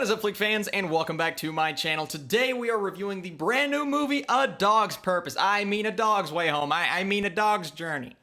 What is up, Flick fans, and welcome back to my channel. Today we are reviewing the brand new movie, A Dog's Purpose. I mean A Dog's Way Home. I mean A Dog's Journey.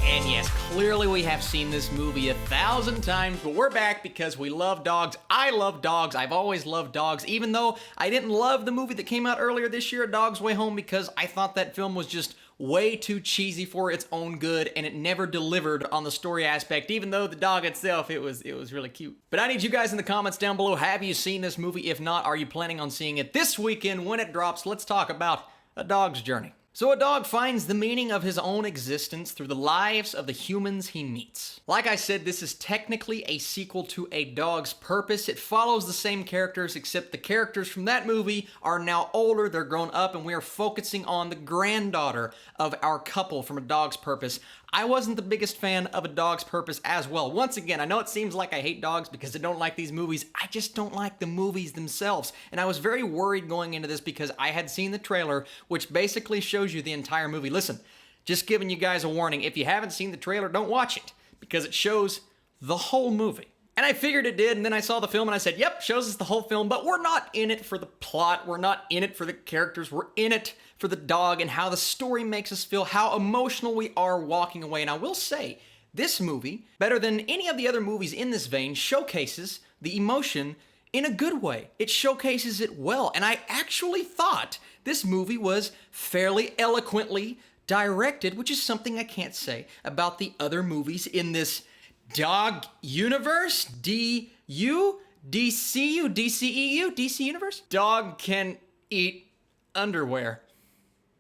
And yes, clearly we have seen this movie 1,000 times, but we're back because we love dogs. I love dogs. I've always loved dogs, even though I didn't love the movie that came out earlier this year, A Dog's Way Home, because I thought that film was just way too cheesy for its own good, and it never delivered on the story aspect, even though the dog itself, it was really cute. But I need you guys in the comments down below, have you seen this movie? If not, are you planning on seeing it this weekend when it drops? Let's talk about A Dog's Journey. So a dog finds the meaning of his own existence through the lives of the humans he meets. Like I said, this is technically a sequel to A Dog's Purpose. It follows the same characters, except the characters from that movie are now older, they're grown up, and we are focusing on the granddaughter of our couple from A Dog's Purpose. I wasn't the biggest fan of A Dog's Purpose as well. Once again, I know it seems like I hate dogs because I don't like these movies. I just don't like the movies themselves. And I was very worried going into this because I had seen the trailer, which basically shows you the entire movie. Listen, just giving you guys a warning. If you haven't seen the trailer, don't watch it because it shows the whole movie. And I figured it did, and then I saw the film and I said, yep, shows us the whole film, but we're not in it for the plot, we're not in it for the characters, we're in it for the dog and how the story makes us feel, how emotional we are walking away. And I will say, this movie, better than any of the other movies in this vein, showcases the emotion in a good way. It showcases it well, and I actually thought this movie was fairly eloquently directed, which is something I can't say about the other movies in this dog universe? D-U? D-C-U? D-C-E-U? DC universe? Dog can eat underwear.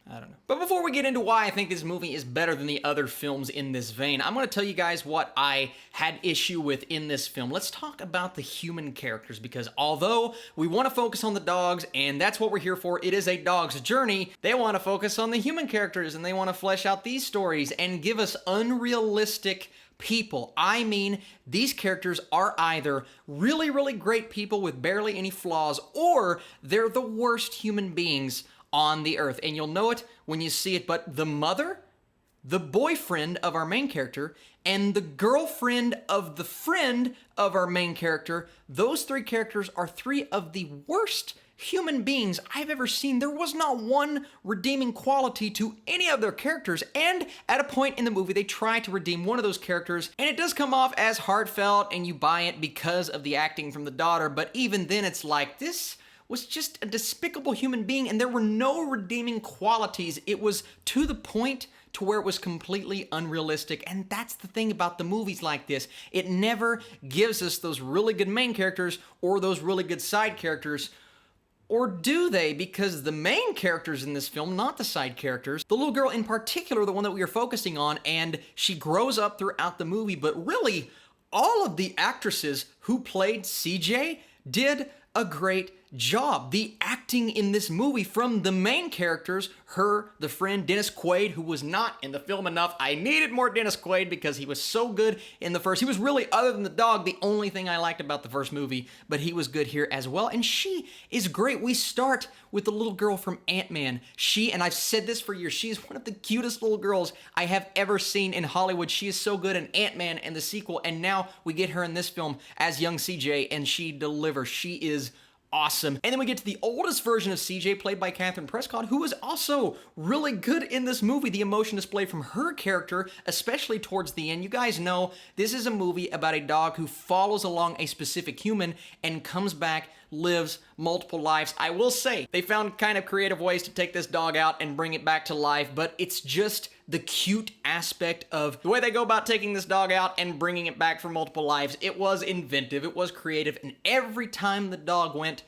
I don't know. But before we get into why I think this movie is better than the other films in this vein, I'm going to tell you guys what I had issue with in this film. Let's talk about the human characters, because although we want to focus on the dogs, and that's what we're here for, it is a dog's journey, they want to focus on the human characters, and they want to flesh out these stories and give us unrealistic people. I mean, these characters are either really, really great people with barely any flaws, or they're the worst human beings on the earth. And you'll know it when you see it, but the mother, the boyfriend of our main character, and the girlfriend of the friend of our main character, those three characters are three of the worst human beings I've ever seen. There was not one redeeming quality to any of their characters, and at a point in the movie they try to redeem one of those characters, and it does come off as heartfelt and you buy it because of the acting from the daughter, but even then it's like, this was just a despicable human being and there were no redeeming qualities. It was to the point to where it was completely unrealistic, and that's the thing about the movies like this. It never gives us those really good main characters or those really good side characters. Or do they? Because the main characters in this film, not the side characters, the little girl in particular, the one that we are focusing on, and she grows up throughout the movie, but really, all of the actresses who played CJ did a great job. The acting in this movie from the main characters, her, the friend, Dennis Quaid, who was not in the film enough. I needed more Dennis Quaid because he was so good in the first. He was really, other than the dog, the only thing I liked about the first movie, but he was good here as well. And she is great. We start with the little girl from Ant-Man. She, and I've said this for years, she is one of the cutest little girls I have ever seen in Hollywood. She is so good in Ant-Man and the sequel, and now we get her in this film as young CJ, and she delivers. She is awesome. And then we get to the oldest version of CJ, played by Catherine Prescott, who was also really good in this movie. The emotion displayed from her character, especially towards the end. You guys know this is a movie about a dog who follows along a specific human and comes back, lives multiple lives. I will say, they found kind of creative ways to take this dog out and bring it back to life, but it's just the cute aspect of the way they go about taking this dog out and bringing it back for multiple lives. It was inventive, it was creative, and every time the dog went,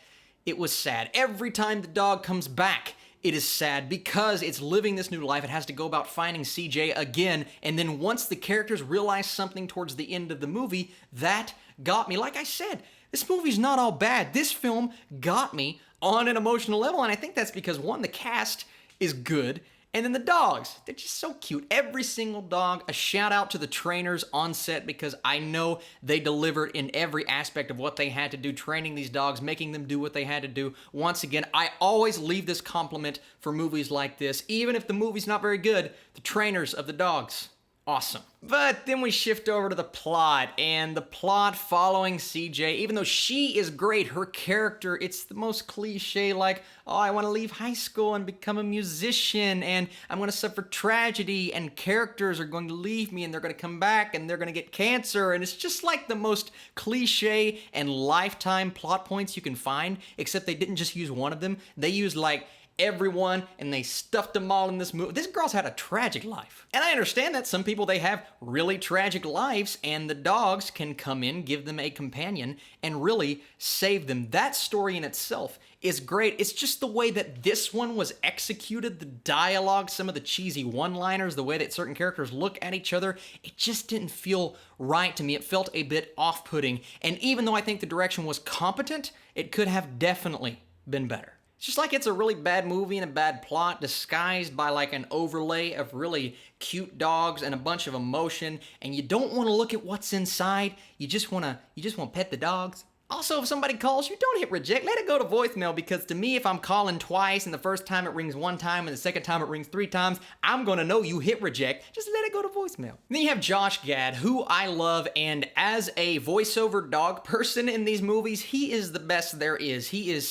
it was sad. Every time the dog comes back, it is sad because it's living this new life. It has to go about finding CJ again, and then once the characters realize something towards the end of the movie, that got me. Like I said, this movie's not all bad. This film got me on an emotional level, and I think that's because, one, the cast is good, and then the dogs, they're just so cute. Every single dog. A shout out to the trainers on set, because I know they delivered in every aspect of what they had to do, training these dogs, making them do what they had to do. Once again, I always leave this compliment for movies like this. Even if the movie's not very good, the trainers of the dogs Awesome. But then we shift over to the plot, and the plot following CJ, even though she is great, her character, it's the most cliche, like, oh, I want to leave high school and become a musician, and I'm going to suffer tragedy, and characters are going to leave me, and they're going to come back, and they're going to get cancer, and it's just like the most cliche and lifetime plot points you can find, except they didn't just use one of them. They used, like, everyone, and they stuffed them all in this movie. This girl's had a tragic life. And I understand that some people, they have really tragic lives, and the dogs can come in, give them a companion, and really save them. That story in itself is great. It's just the way that this one was executed, the dialogue, some of the cheesy one-liners, the way that certain characters look at each other, it just didn't feel right to me. It felt a bit off-putting. And even though I think the direction was competent, it could have definitely been better. It's just like it's a really bad movie and a bad plot disguised by like an overlay of really cute dogs and a bunch of emotion, and you don't want to look at what's inside. You just want to pet the dogs. Also, if somebody calls you, don't hit reject. Let it go to voicemail, because to me, if I'm calling twice and the first time it rings one time and the second time it rings 3 times, I'm going to know you hit reject. Just let it go to voicemail. Then you have Josh Gad, who I love, and as a voiceover dog person in these movies, he is the best there is. He is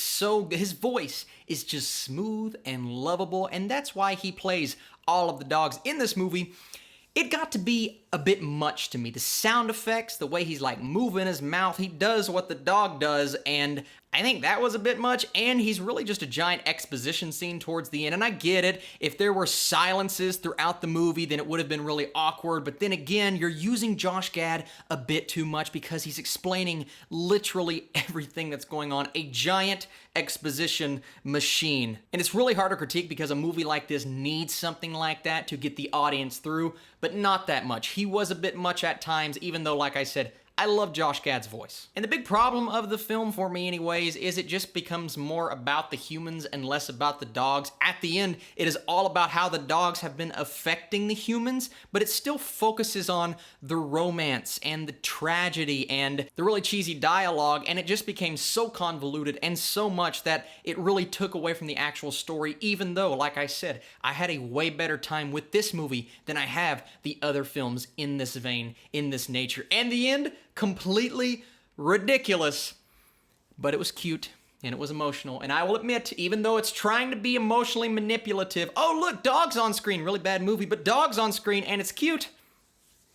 his voice is just smooth and lovable, and that's why he plays all of the dogs in this movie. It got to be a bit much to me. The sound effects, the way he's like moving his mouth, he does what the dog does, and I think that was a bit much, and he's really just a giant exposition scene towards the end, and I get it. If there were silences throughout the movie, then it would have been really awkward, but then again, you're using Josh Gad a bit too much because he's explaining literally everything that's going on. A giant exposition machine. And it's really hard to critique because a movie like this needs something like that to get the audience through, but not that much. He was a bit much at times, even though, like I said, I love Josh Gad's voice. And the big problem of the film, for me anyways, is it just becomes more about the humans and less about the dogs. At the end, it is all about how the dogs have been affecting the humans, but it still focuses on the romance and the tragedy and the really cheesy dialogue, and it just became so convoluted and so much that it really took away from the actual story, even though, like I said, I had a way better time with this movie than I have the other films in this vein, in this nature. And the end, completely ridiculous, but it was cute and it was emotional. And I will admit, even though it's trying to be emotionally manipulative, oh look, dogs on screen, really bad movie, but dogs on screen and it's cute,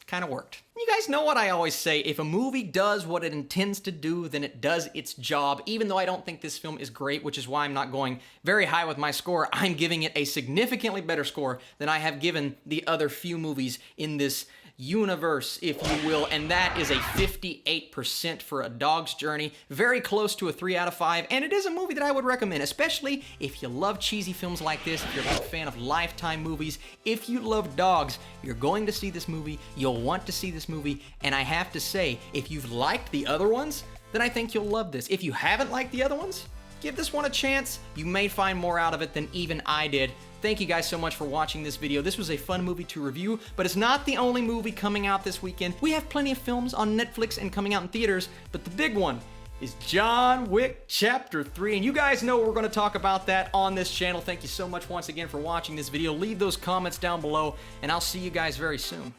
kind of worked. You guys know what I always say, if a movie does what it intends to do, then it does its job. Even though I don't think this film is great, which is why I'm not going very high with my score, I'm giving it a significantly better score than I have given the other few movies in this universe, if you will, and that is a 58% for A Dog's Journey, very close to a 3 out of 5, and it is a movie that I would recommend, especially if you love cheesy films like this, if you're a big fan of Lifetime movies, if you love dogs, you're going to see this movie, you'll want to see this movie, and I have to say, if you've liked the other ones, then I think you'll love this. If you haven't liked the other ones, give this one a chance. You may find more out of it than even I did. Thank you guys so much for watching this video. This was a fun movie to review, but it's not the only movie coming out this weekend. We have plenty of films on Netflix and coming out in theaters, but the big one is John Wick Chapter 3, and you guys know we're going to talk about that on this channel. Thank you so much once again for watching this video. Leave those comments down below, and I'll see you guys very soon.